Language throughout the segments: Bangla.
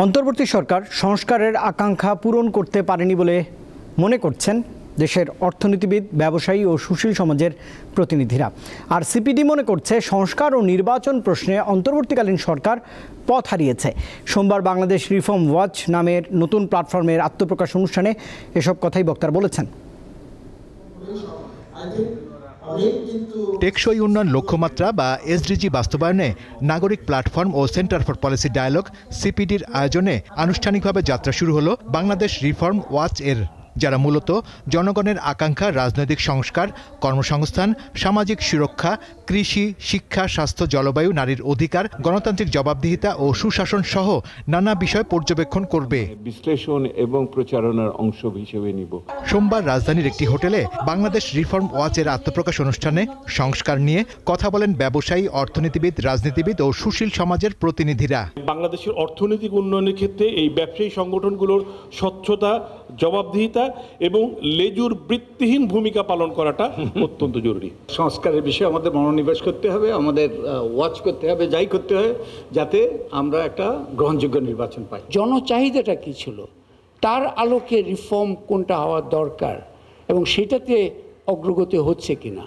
অন্তর্বর্তী সরকার সংস্কারের আকাঙ্ক্ষা পূরণ করতে পারেনি বলে মনে করছেন দেশের অর্থনীতিবিদ, ব্যবসায়ী ও সুশীল সমাজের প্রতিনিধিরা। আর সিপিডি মনে করছে সংস্কার ও নির্বাচন প্রশ্নে অন্তর্বর্তীকালীন সরকার পথ হারিয়েছে। সোমবার বাংলাদেশ রিফর্ম ওয়াচ নামের নতুন প্ল্যাটফর্মের আত্মপ্রকাশ অনুষ্ঠানে এসব কথাই বক্তারা বলেছেন। টেকসই উন্নয়ন লক্ষ্যমাত্রা বা এসডিজি বাস্তবায়নে নাগরিক প্ল্যাটফর্ম ও সেন্টার ফর পলিসি ডায়ালগ সিপিডির আয়োজনে আনুষ্ঠানিকভাবে যাত্রা শুরু হলো বাংলাদেশ রিফর্ম ওয়াচ এর, যারা মূলত জনগণের আকাঙ্ক্ষা, রাজনৈতিক সংস্কার, কর্মসংস্থান, সামাজিক সুরক্ষা, কৃষি, শিক্ষা, স্বাস্থ্য, জলবায়ু, নারীর অধিকার, গণতান্ত্রিক জবাবদিহিতা ও সুশাসন সহ নানা বিষয় পর্যবেক্ষণ করবে। বিশ্লেষণ এবং প্রচারণার অংশ হিসেবে নিব। সোমবার রাজধানীর একটি হোটেলে বাংলাদেশ রিফর্ম ওয়াচের আত্মপ্রকাশ অনুষ্ঠানে সংস্কার নিয়ে কথা বলেন ব্যবসায়ী, অর্থনীতিবিদ, রাজনীতিবিদ ও সুশীল সমাজের প্রতিনিধিরা। বাংলাদেশের অর্থনৈতিক উন্নয়নের ক্ষেত্রে এই ব্যবসায়ী সংগঠনগুলোর স্বচ্ছতা, জবাবদিহিতা এবং লেজুর বৃত্তিহীন ভূমিকা পালন করাটা অত্যন্ত জরুরি। সংস্কারের বিষয়ে আমাদের মনোনিবেশ করতে হবে, আমাদের ওয়াচ করতে হবে, যাই করতে হয় যাতে আমরা একটা গ্রহণযোগ্য নির্বাচন পাই। জনচাহিদাটা কি ছিল, তার আলোকে রিফর্ম কোনটা হওয়ার দরকার এবং সেটাতে অগ্রগতি হচ্ছে কিনা।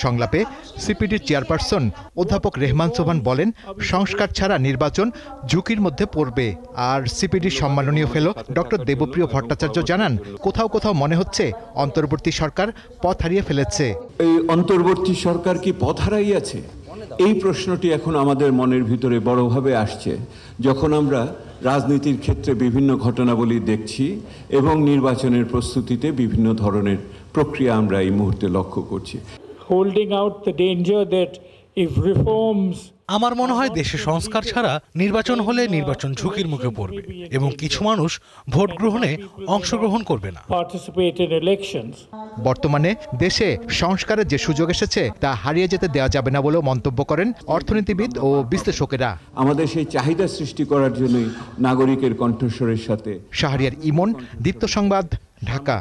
সংলাপে সিপিডির চেয়ারপারসন অধ্যাপক রেহমান সোবহান বলেন, সংস্কার ছাড়া নির্বাচন ঝুঁকির মধ্যে পড়বে। আর সিপিডির সম্মাননীয় ফেলো ডক্টর দেবপ্রিয় ভট্টাচার্য জানান, কোথাও কোথাও মনে হচ্ছে অন্তর্বর্তী সরকার পথ হারিয়ে ফেলেছে। এই অন্তর্বর্তী সরকার কি পথ হারাইয়াছে? এই প্রশ্নটি এখন আমাদের মনের ভিতরে বড়ভাবে আসছে যখন আমরা রাজনীতির ক্ষেত্রে বিভিন্ন ঘটনাবলী দেখছি এবং নির্বাচনের প্রস্তুতিতে বিভিন্ন ধরনের প্রক্রিয়া আমরা এই মুহূর্তে লক্ষ্য করছি। Holding out the danger that if reforms আমার মনে হয় দেশে সংস্কার ছাড়া নির্বাচন হলে নির্বাচন ঝুঁকির মুখে পড়বে এবং কিছু মানুষ ভোট গ্রহণে অংশগ্রহণ করবে না। বর্তমানে দেশে সংস্কারের যে সুযোগ এসেছে তা হারিয়ে যেতে দেওয়া যাবে না বলেও মন্তব্য করেন অর্থনীতিবিদ ও বিশ্লেষকেরা। আমাদের সেই চাহিদা সৃষ্টি করার জন্যই নাগরিকের কণ্ঠস্বরের সাথে শাহরিয়ার ইমন, দীপ্ত সংবাদ, ঢাকা।